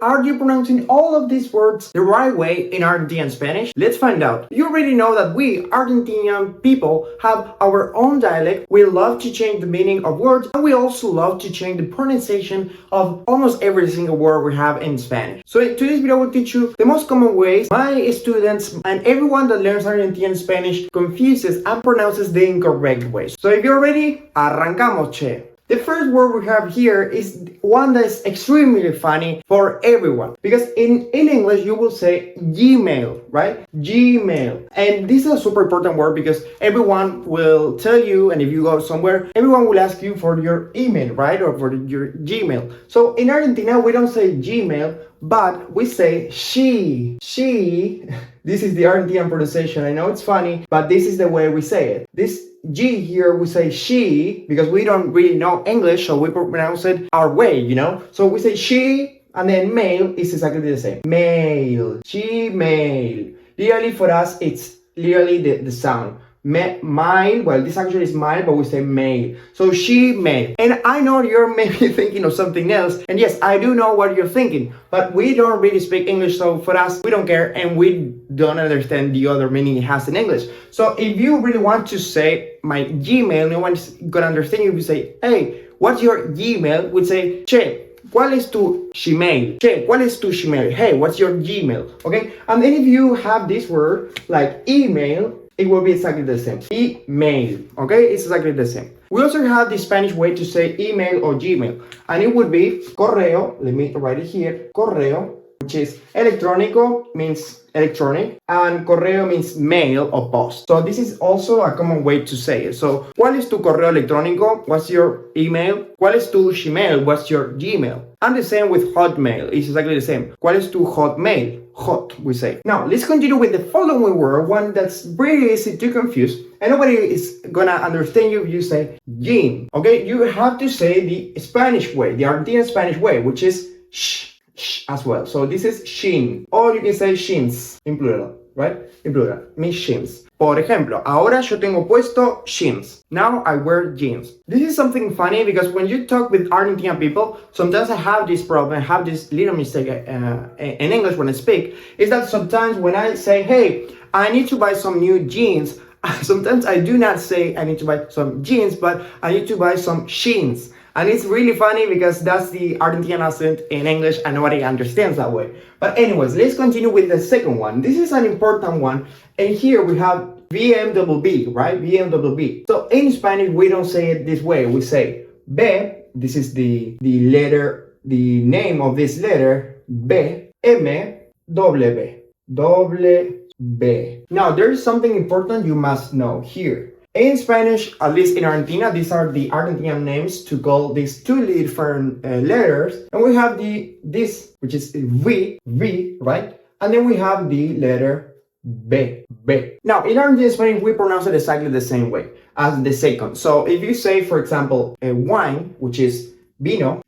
are you pronouncing all of these words the right way in Argentine Spanish? Let's find out. You already know that we Argentinian people have our own dialect. We love to change the meaning of words, and we also love to change the pronunciation of almost every single word we have in Spanish. So in today's video I will teach you the most common ways my students and everyone that learns Argentine Spanish confuses and pronounces the incorrect ways. So if you're ready, arrancamos, che. The first word we have here is one that's extremely funny for everyone, because in English you will say Gmail, right? Gmail. And this is a super important word because everyone will tell you, and if you go somewhere, everyone will ask you for your email, right? Or for your Gmail. So in Argentina, we don't say Gmail, but we say she. This is the Argentine pronunciation. I know it's funny, but this is the way we say it. This G here, we say she, because we don't really know English, so we pronounce it our way, you know? So we say she, and then mail is exactly the same. Mail, Gmail. Literally for us, it's literally the sound. Mile, well, this actually is mile, but we say mail. So she mail. And I know you're maybe thinking of something else. And yes, I do know what you're thinking, but we don't really speak English. So for us, we don't care, and we don't understand the other meaning it has in English. So if you really want to say my Gmail, no one's gonna understand you. If you say, hey, what's your Gmail? We'd say, che, ¿cuál es tu Gmail? Che, ¿cuál es tu Gmail? Hey, what's your Gmail? Okay? And then if you have this word like email, it will be exactly the same. Email, okay? It's exactly the same. We also have the Spanish way to say email or Gmail, and it would be correo. Let me write it here. Correo, which is electrónico, means electronic, and correo means mail or post. So this is also a common way to say it. So, ¿cuál es tu correo electrónico? What's your email? ¿Cuál es tu Gmail? What's your Gmail? And the same with Hotmail. It's exactly the same. ¿Cuál es tu Hotmail? Hot, we say. Now, let's continue with the following word, one that's really easy to confuse, and nobody is gonna understand you if you say gym. Okay, you have to say the Spanish way, the Argentine Spanish way, which is sh as well. So this is shin, or you can say shins in plural, right? In plural, mis shins. Por ejemplo, ahora yo tengo puesto jeans. Now I wear jeans. This is something funny because when you talk with Argentine people, sometimes I have this problem, I have this little mistake in English when I speak, is that sometimes when I say, hey, I need to buy some new jeans, sometimes I do not say I need to buy some jeans, but I need to buy some sheens. And it's really funny because that's the Argentine accent in English and nobody understands that way. But anyways, let's continue with the second one. This is an important one. And here we have BMW, right? BMW. So in Spanish, we don't say it this way. We say B, this is the letter, the name of this letter, B, M, W, W. Now, there is something important you must know here. In Spanish, at least in Argentina, these are the Argentinian names to call these two different letters. And we have this, which is V, right? And then we have the letter B. Now, in Argentine Spanish, we pronounce it exactly the same way as the second. So if you say, for example, a wine, which is vino,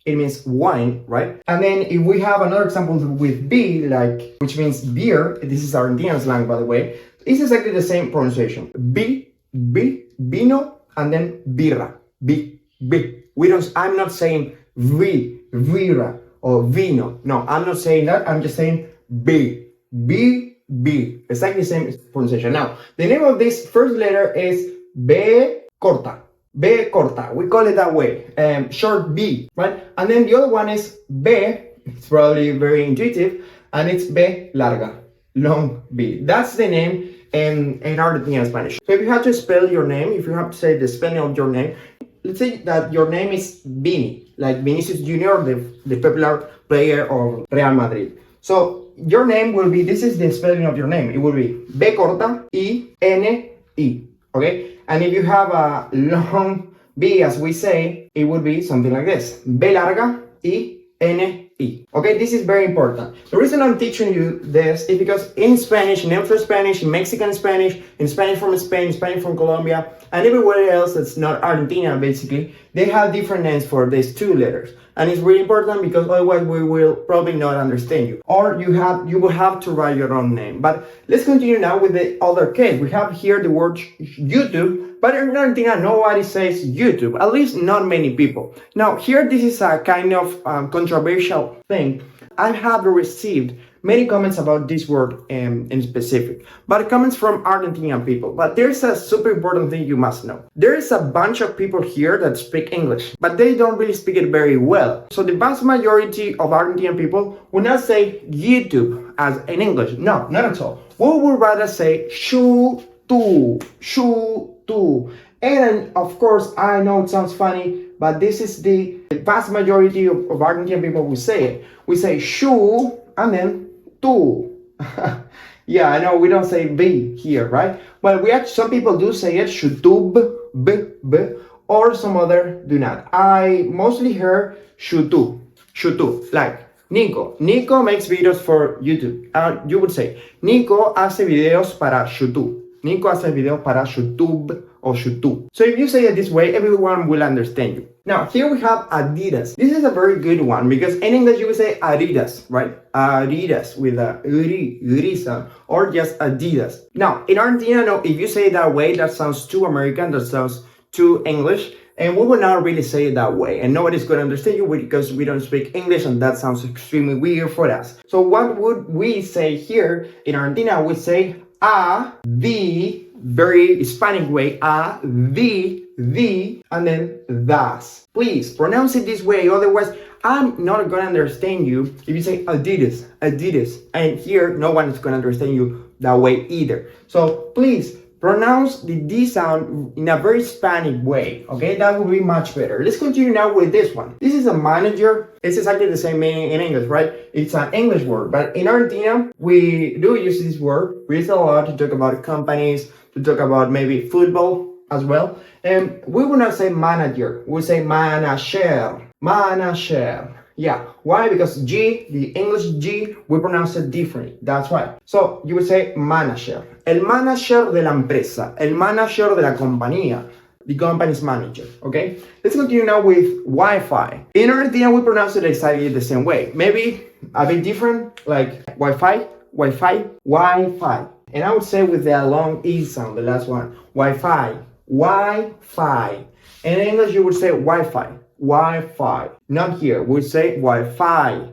it means wine, right? And then if we have another example with B, like, which means beer, this is Argentine slang, by the way, it's exactly the same pronunciation. Vino, and then birra. I'm not saying vira, or vino. No, I'm not saying that. I'm just saying B. Exactly the same pronunciation. Now, the name of this first letter is B corta. B corta. We call it that way. Short B, right? And then the other one is B. It's probably very intuitive, and it's B larga, long B. That's the name in Argentine Spanish. So if you have to spell your name, if you have to say the spelling of your name, let's say that your name is Vini, like Vinicius Jr., the popular player of Real Madrid. So your name will be, this is the spelling of your name. It will be B corta, I-N-I, okay? And if you have a long B, as we say, it would be something like this. B larga, I-N-I. Okay, this is very important. The reason I'm teaching you this is because in Spanish, in Neutral Spanish, in Mexican Spanish, in Spanish from Spain, Spanish from Colombia, and everywhere else that's not Argentina, basically, they have different names for these two letters. And it's really important because otherwise we will probably not understand you. Or you will have to write your own name. But let's continue now with the other case. We have here the word YouTube, but in Argentina nobody says YouTube, at least not many people. Now here this is a kind of controversial thing. I have received many comments about this word in specific, but it comes from Argentinian people. But there's a super important thing you must know. There is a bunch of people here that speak English, but they don't really speak it very well. So the vast majority of Argentinian people will not say YouTube as in English. No, not at all. We would rather say shu tu. And of course, I know it sounds funny, but this is the vast majority of Argentinian people who say it. We say shu and then tu. Yeah, I know we don't say b here, right? But some people do say it, shutub, b, or some other do not. I mostly heard shutu, like Nico. Nico makes videos for YouTube. You would say, Nico hace videos para YouTube. Nico hace videos para YouTube or YouTube. So if you say it this way, everyone will understand you. Now, here we have Adidas. This is a very good one because in English you would say Adidas, right? Adidas with a uri sound, or just Adidas. Now, in Argentina, no, if you say it that way, that sounds too American, that sounds too English, and we will not really say it that way, and nobody's going to understand you because we don't speak English, and that sounds extremely weird for us. So what would we say here in Argentina? We say the, very Hispanic way, the, and then das. Please pronounce it this way, otherwise I'm not gonna understand you if you say Adidas, and here no one is gonna understand you that way either. So please pronounce the D sound in a very Hispanic way, okay? That would be much better. Let's continue now with this one. This is a manager. It's exactly the same meaning in English, right? It's an English word, but in Argentina, we do use this word. We use it a lot to talk about companies, to talk about maybe football as well. And we will not say manager, we'll say manager. Yeah, why? Because G, the English G, we pronounce it differently. That's why. So you would say manager. El manager de la empresa. El manager de la compañía. The company's manager. Okay? Let's continue now with Wi-Fi. In Argentina, we pronounce it exactly the same way. Maybe a bit different, like Wi-Fi. And I would say with the long E sound, the last one. Wi-Fi. And in English, you would say Wi-Fi. Not here. We say Wi-Fi.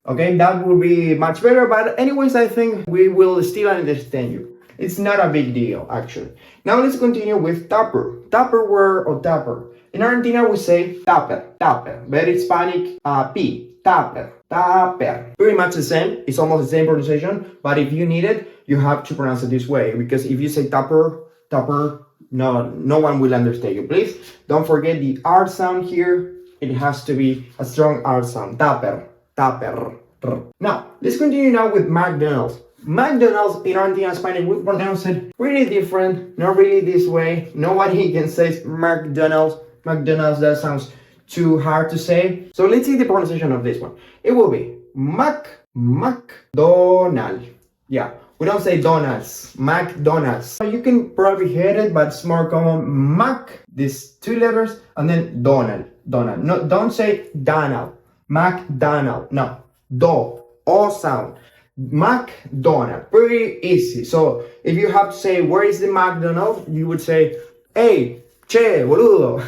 Okay, that would be much better. But anyways, I think we will still understand you. It's not a big deal, actually. Now let's continue with Tupperware or tupper. In Argentina, we say tupper. Very Hispanic, P. Tupper. Pretty much the same. It's almost the same pronunciation. But if you need it, you have to pronounce it this way. Because if you say tupper, no one will understand you. Please don't forget the R sound here. It has to be a strong R sound. Tupper. Now, let's continue now with McDonald's. McDonald's in Argentina Spanish, we pronounce it really different. Not really this way. Nobody can say McDonald's. That sounds too hard to say. So let's see the pronunciation of this one. It will be McDonald. Yeah. We don't say Donald's, McDonald's. You can probably hear it, but it's more common. Mac, these two letters, and then Donald. No, don't say Donald, McDonald. No, O sound. McDonald, pretty easy. So if you have to say, where is the McDonald's? You would say, hey, che, boludo.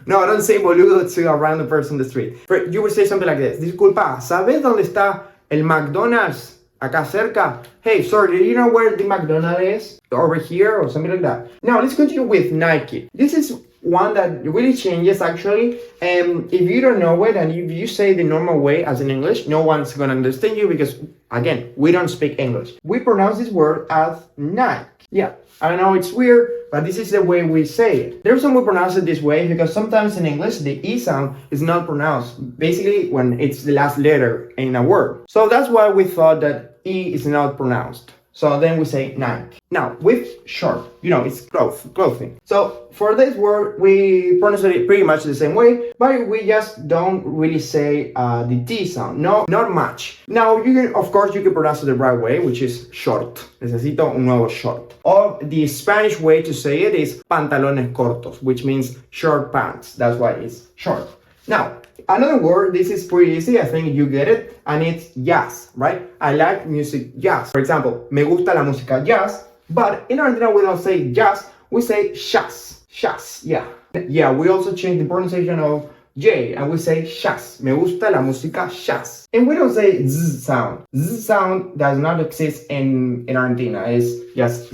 No, don't say boludo to a random person in the street. You would say something like this. Disculpa, ¿sabes dónde está el McDonald's? Acá cerca. Hey, sorry, do you know where the McDonald's is? Over here or something like that. Now, let's continue with Nike. This is one that really changes actually. And if you don't know it and if you say the normal way as in English, no one's gonna understand you because, again, we don't speak English. We pronounce this word as Nike. Yeah, I know it's weird, but this is the way we say it. There's some we pronounce it this way because sometimes in English the E sound is not pronounced, basically when it's the last letter in a word. So that's why we thought that E is not pronounced. So then we say Nike. Now, with short, it's clothing. So for this word, we pronounce it pretty much the same way, but we just don't really say the T sound. No, not much. Now, of course, you can pronounce it the right way, which is short. Necesito un nuevo short. Or the Spanish way to say it is pantalones cortos, which means short pants. That's why it's short. Now, another word, this is pretty easy, I think you get it, and it's jazz, right? I like music jazz. For example, me gusta la música jazz, but in Argentina we don't say jazz, we say jazz. Jazz, yeah. Yeah, we also change the pronunciation of J, and we say jazz. Me gusta la música jazz. And we don't say Z sound. Z sound does not exist in Argentina, it's just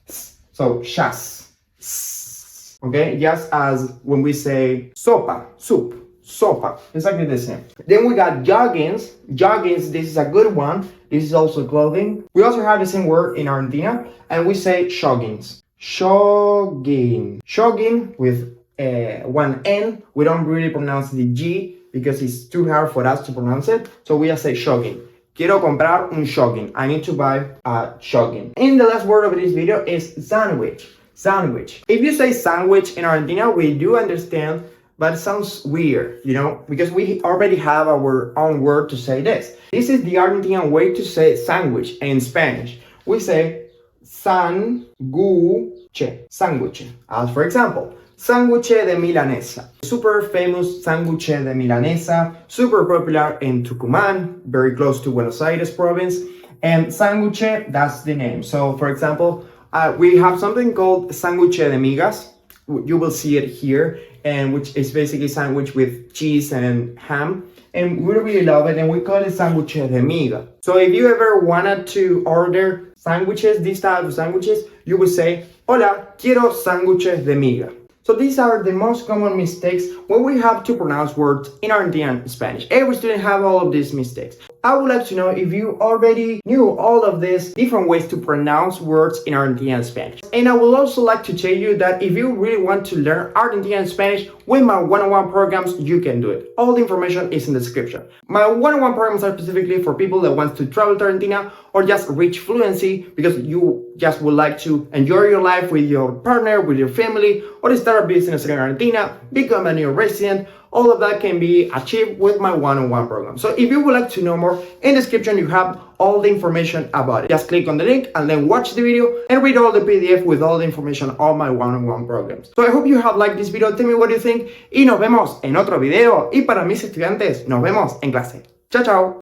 S. So, jazz. Okay, just as when we say sopa, soup. Sopa, exactly the same. Then we got joggings. Joggings, this is a good one. This is also clothing. We also have the same word in Argentina, and we say joggings. Jogging. Jogging with one N. We don't really pronounce the G because it's too hard for us to pronounce it. So we just say jogging. Quiero comprar un jogging. I need to buy a jogging. And the last word of this video is sandwich. Sandwich. If you say sandwich in Argentina, we do understand, but it sounds weird, because we already have our own word to say this. This is the Argentinian way to say sandwich in Spanish. We say sanguche, sandwich. As for example, sándwich de milanesa. Super famous sándwich de milanesa, super popular in Tucumán, very close to Buenos Aires province. And sándwich, that's the name. So for example, we have something called sándwich de migas. You will see it here, and which is basically sandwich with cheese and ham. And we really love it, and we call it sándwich de miga. So if you ever wanted to order sandwiches, these type of sandwiches, you would say, hola, quiero sándwiches de miga. So these are the most common mistakes when we have to pronounce words in Argentine Spanish. Every student have all of these mistakes. I would like to know if you already knew all of these different ways to pronounce words in Argentine Spanish. And I would also like to tell you that if you really want to learn Argentine Spanish with my one-on-one programs, you can do it. All the information is in the description. My one-on-one programs are specifically for people that want to travel to Argentina or just reach fluency because you just would like to enjoy your life with your partner, with your family, or start a business in Argentina, become a new resident. All of that can be achieved with my one-on-one program. So if you would like to know more, in the description you have all the information about it. Just click on the link and then watch the video and read all the PDF with all the information on my one-on-one programs. So I hope you have liked this video. Tell me what you think y nos vemos en otro video. Y para mis estudiantes, nos vemos en clase. Chao, chao.